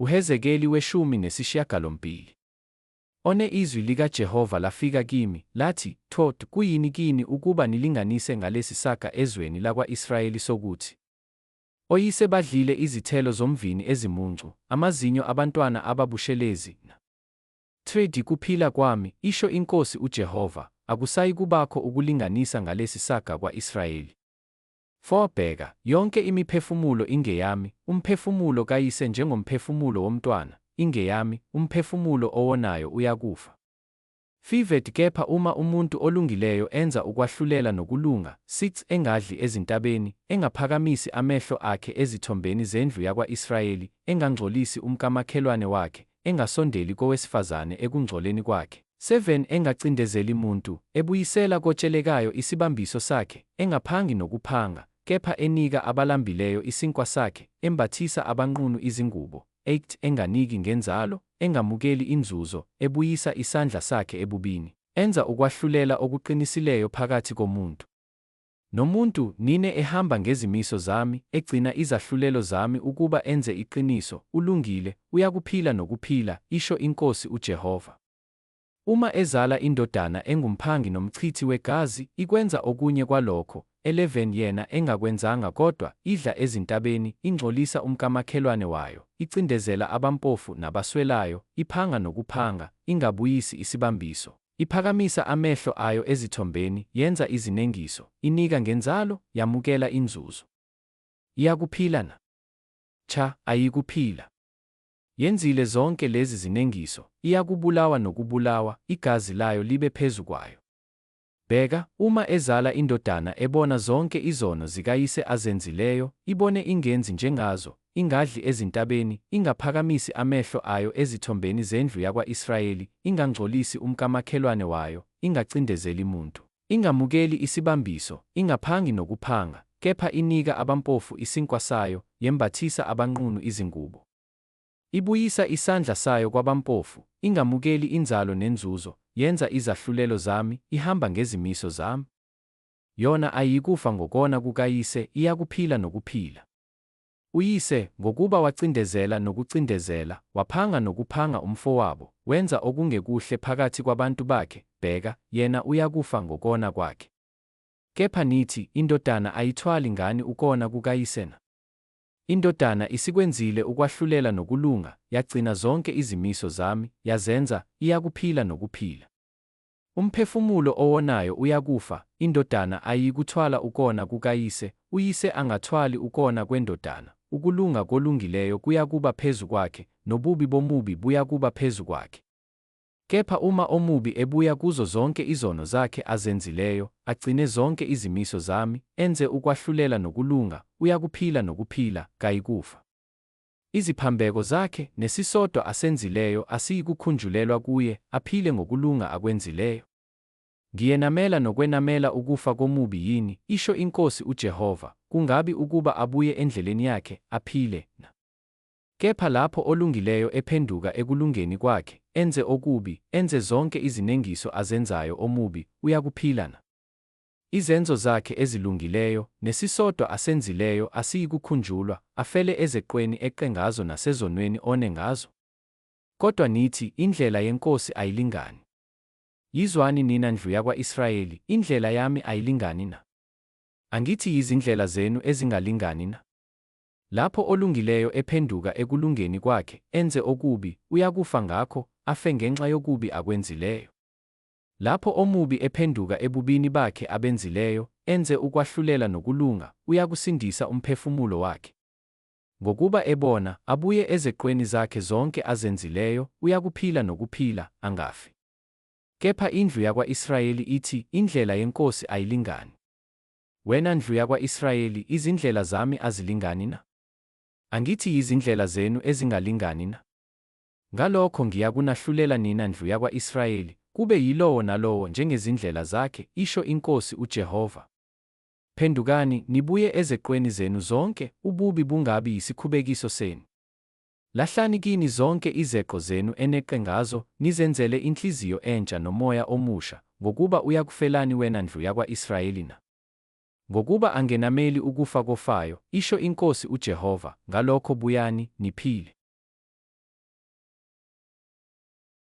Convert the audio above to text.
uHezekeli 18. One izwi likaJehova lafika kimi, lathi, Thot, kuyini kini ukuba nilinganise ngalesi saga ezweni lakwa-Israyeli sokuthi, oyise badlile izithelo zomvini ezimuncu, amazinyo abantwana ababushelezi na? 3 Kuphila kwami, isho iNkosi uJehova, akusayi kubakho ukulinganisa ngalesi saga kwa-Israyeli. 4 Bheka, yonke imiphefumulo ingeyami, umphefumulo kayise njengomphefumulo womntwana, ingeyami, umphefumulo owonayo uyakufa. 5 Kepha uma umuntu olungileyo enza ukwahlulela nokulunga, 6 Engadli ezintabeni, engaphakamisi amehlo akhe ezithombeni zendlu yakwa-Israyeli, engangcolisi umkamakhelwane wakhe, engasondeli kowesifazane ekungcoleni kwakhe, 7 Engacindezeli muntu, ebuyisela kotshelekayo isibambiso sakhe, engaphangi nokuphanga, kepha enika abalambileyo isinkwa sakhe, embathisa abanqunu izingubo, 8 Enganiki ngenzalo, engamukeli inzuzo, ebuyisa isandla sakhe ebubini, enza ukwahlulela okuqinisileyo phakathi komuntu nomuntu, nine ehamba ngezimiso zami, egcina izahlulelo zami ukuba enze iqiniso, ulungile, uyakuphila nokuphila, isho iNkosi uJehova. Uma ezala indodana engumphangi nomchithi wegazi, ikwenza okunye kwalokho, 11 Yena engakwenzanga kodwa, idla ezintabeni, ingcolisa umkamakhelwane wayo, icindezela abampofu nabaswelayo, iphanga nokuphanga, ingabuyisi isibambiso, iphakamisa amehlo ayo ezithombeni, yenza izinengiso, inika ngenzalo, yamukela inzuzo. Iyakuphila na? Cha, ayikuphila. Yenzile zonke lezi zinengiso, iyakubulawa nokubulawa, igazi layo libe phezu kwayo. Bheka, uma ezala indodana ebona zonke izono zikayise azenzileyo, ibone ingenzi njengazo, ingadli ezintabeni, ingaphakamisi amehlo ayo ezithombeni zendlu yakwa-Israyeli, ingangcolisi umkamakhelwane wayo, ingacindezeli muntu, ingamukeli isibambiso, ingaphangi nokuphanga, kepha inika abampofu isinkwa sayo, yembathisa abanqunu izingubo. Ibuyisa isandla sayo kwabampofu, ingamukeli inzalo nenzuzo, yenza izahlulelo zami, ihamba ngezimiso zami. Yona ayikufa ngokona kukayise, iyakuphila nokuphila. Uyise, ngokuba wacindezela nokucindezela, waphanga nokuphanga umfowabo, wenza okungekuhle phakathi kwabantu bakhe, bheka, yena uyakufa ngokona kwakhe. Kepha nithi, indodana ayithwali ngani ukona kukayise na? Indodana isikwenzile ukwahlulela nokulunga, yagcina zonke izimiso zami, yazenza, iyakuphila nokuphila. Umphefumulo owonayo uyakufa, indodana ayikuthwala ukona kukayise, uyise angathwali ukona kwendodana, ukulunga kolungileyo kuyakuba phezu kwakhe, nobubi bomubi buyakuba phezu kwakhe. Kepha uma omubi ebuya kuzo zonke izono zakhe azenzileyo, agcine zonke izimiso zami, enze ukwahlulela nokulunga, uyakuphila nokuphila, kayikufa. Iziphambeko zakhe nesisodwa asenzileyo asiyikukhunjulelwa kuye, aphile ngokulunga akwenzileyo. Ngiyenamela nokwenamela ukufa komubi yini, isho iNkosi uJehova, kungabi ukuba abuye endleleni yakhe, aphile na? Kepha lapho olungileyo ephenduka ekulungeni kwakhe, enze okubi, enze zonke izinengiso azenzayo omubi, uyakuphila na? Izenzo zakhe ezilungileyo, nesisodwa asenzileyo asiyikukhunjulwa, afele ezeqweni eqe ngazo nasezonweni one ngazo. Kodwa nithi, indlela yeNkosi ayilingani. Yizwani nina ndlu yakwa-Israyeli, indlela yami ayilingani na? Angithi yizindlela zenu ezingalingani na? Lapho olungileyo ephenduka ekulungeni kwakhe, enze okubi, uyakufa ngakho, afe ngenxa yokubi akwenzileyo. Lapho omubi ephenduka ebubini bakhe abenzileyo, enze ukwahlulela nokulunga, uyakusindisa umphefumulo wakhe. Ngokuba ebona, abuye ezeqweni zakhe zonke azenzileyo, uyakuphila nokuphila, angafi. Kepha indlu yakwa-Israyeli ithi, indlela yeNkosi ayilingani. Wena ndlu yakwa-Israyeli, izindlela zami azilingani na? Angithi yizindlela zenu ezingalingani na? Ngalokho ngiyakunahlulela nina ndlu yakwa-Israyeli, kube yilowo nalowo njengezindlela zakhe, isho iNkosi uJehova. Phendukani, nibuye ezeqweni zenu zonke, ububi bungabi yisikhubekiso senu. Lahlani kini zonke izeqo zenu eneqe ngazo, nizenzele inhliziyo entsha nomoya omusha, ngokuba uyakufelani wena ndlu yakwa-Israyeli na? Ngokuba angenameli ukufa kofayo, isho iNkosi uJehova, ngalokho buyani, niphile.